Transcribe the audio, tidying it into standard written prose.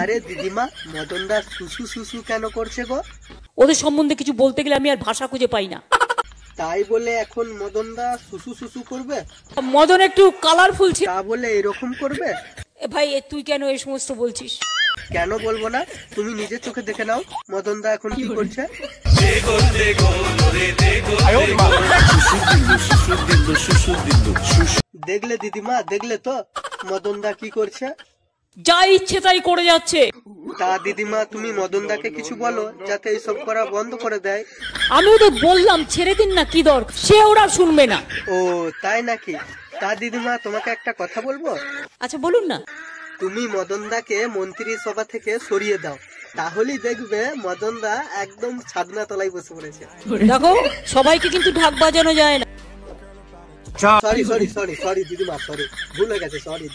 আরে দিদিমা, মদন দা সুসু সুসু কেন করছে গো? ওদের সম্বন্ধে কিছু বলতে গেলে আমি আর ভাষা খুঁজে পাই না। তাই বলে এখন মদন দা সুসু সুসু করবে? মদন একটু কালারফুল ছিল, তা বলে এরকম করবে? ভাই তুই কেন এই সমস্ত বলছিস? কেন বলবো না, তুমি নিজের চোখে দেখে নাও মদন দা এখন কি করছে। দেখলে দিদিমা, দেখলে তো মদন দা কি করছে? যা ইচ্ছে তাই করে যাচ্ছে। তা দিদিমা, তুমি মদন দাকে কিছু বলো যাতে এইসব করা বন্ধ করে দেয়। আমি ওদের বললাম ছেড়ে দিন না, কি দরকার, সে ওরা শুনবে না। ও তাই নাকি? তা দিদিমা, তোমাকে একটা কথা বলবো? আচ্ছা বলুন না। তুমি মদন দাকে মন্ত্রী সভা থেকে সরিয়ে দাও, তাহলেই দেখবে মদন দা একদম ছাদনা তলায় বসে পড়েছে। দেখো, সবাইকে কিন্তু ঢাক বাজানো যায় না। সরি সরি সরি সরি দিদিমা, সরি, ভুল হয়ে গেছে, সরি।